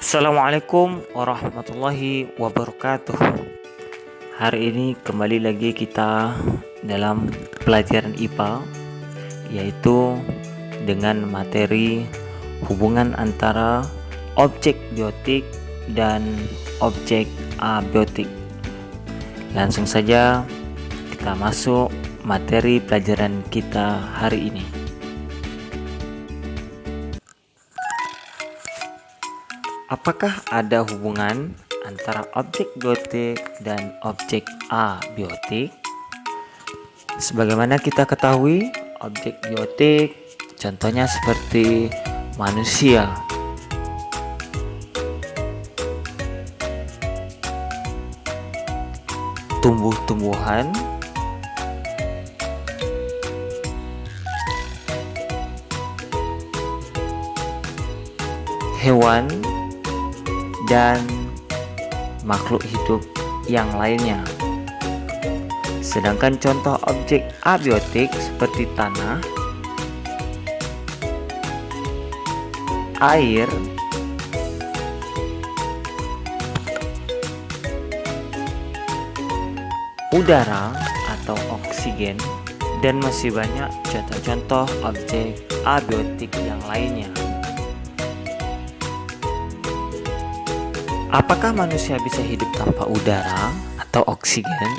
Assalamualaikum warahmatullahi wabarakatuh. Hari ini kembali lagi kita dalam pelajaran IPA, yaitu dengan materi hubungan antara objek biotik dan objek abiotik. Langsung saja kita masuk materi pelajaran kita hari ini. Apakah ada hubungan antara objek biotik dan objek abiotik? Sebagaimana kita ketahui, objek biotik contohnya seperti manusia, tumbuh-tumbuhan, hewan, dan makhluk hidup yang lainnya. Sedangkan contoh objek abiotik seperti tanah, air, udara atau oksigen, dan masih banyak contoh-contoh objek abiotik yang lainnya. Apakah manusia bisa hidup tanpa udara atau oksigen?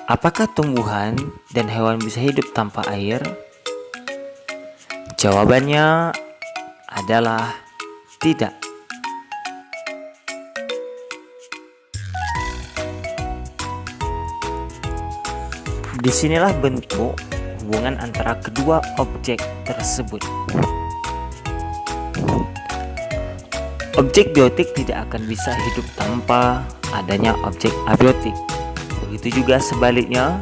Apakah tumbuhan dan hewan bisa hidup tanpa air? Jawabannya adalah tidak. Disinilah bentuk hubungan antara kedua objek tersebut. Objek biotik tidak akan bisa hidup tanpa adanya objek abiotik. Begitu juga sebaliknya,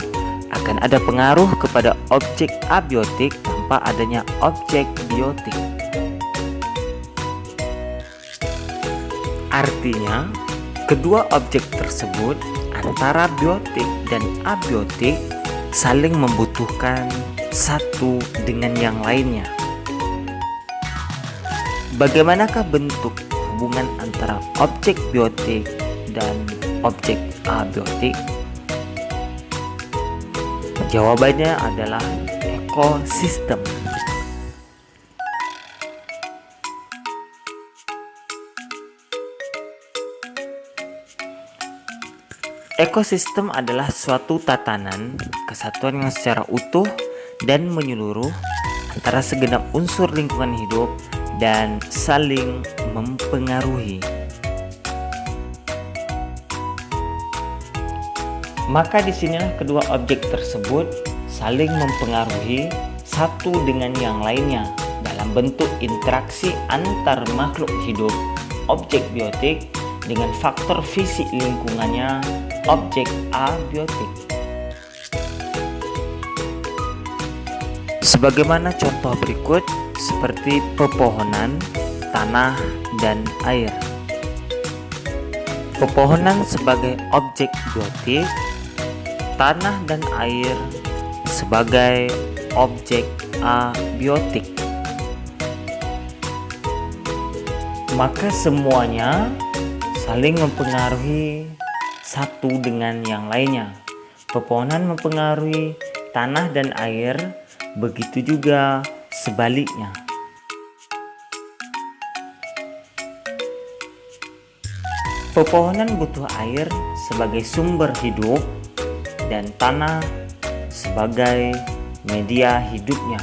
akan ada pengaruh kepada objek abiotik tanpa adanya objek biotik. Artinya, kedua objek tersebut antara biotik dan abiotik saling membutuhkan satu dengan yang lainnya. Bagaimanakah bentuk hubungan antara objek biotik dan objek abiotik? Jawabannya adalah ekosistem. Ekosistem adalah suatu tatanan kesatuan yang secara utuh dan menyeluruh antara segenap unsur lingkungan hidup dan saling mempengaruhi. Maka disinilah kedua objek tersebut saling mempengaruhi satu dengan yang lainnya dalam bentuk interaksi antar makhluk hidup, objek biotik, dengan faktor fisik lingkungannya, objek abiotik. Sebagaimana contoh berikut, seperti pepohonan, tanah, dan air. Pepohonan sebagai objek biotik, tanah dan air sebagai objek abiotik. Maka semuanya saling mempengaruhi satu dengan yang lainnya. Pepohonan mempengaruhi tanah dan air, begitu juga sebaliknya. Pepohonan butuh air sebagai sumber hidup dan tanah sebagai media hidupnya.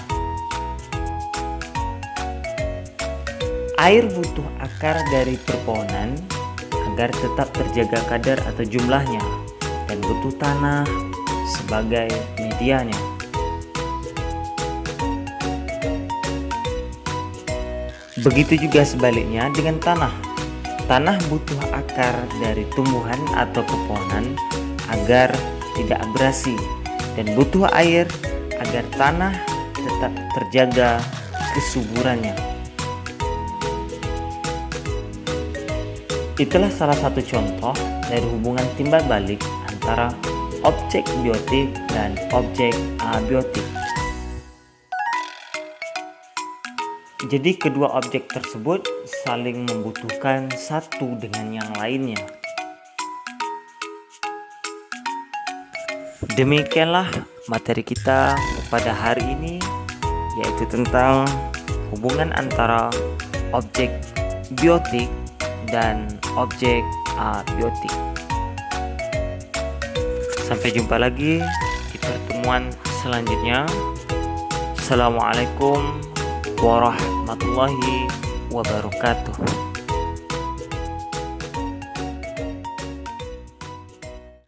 Air butuh akar dari pepohonan agar tetap terjaga kadar atau jumlahnya, dan butuh tanah sebagai medianya. Begitu juga sebaliknya dengan tanah. Tanah butuh akar dari tumbuhan atau pepohonan agar tidak abrasi, dan butuh air agar tanah tetap terjaga kesuburannya. Itulah salah satu contoh dari hubungan timbal balik antara objek biotik dan objek abiotik. Jadi kedua objek tersebut saling membutuhkan satu dengan yang lainnya. Demikianlah materi kita pada hari ini, yaitu tentang hubungan antara objek biotik dan objek abiotik. Sampai jumpa lagi di pertemuan selanjutnya. Assalamualaikum warahmatullahi wabarakatuh.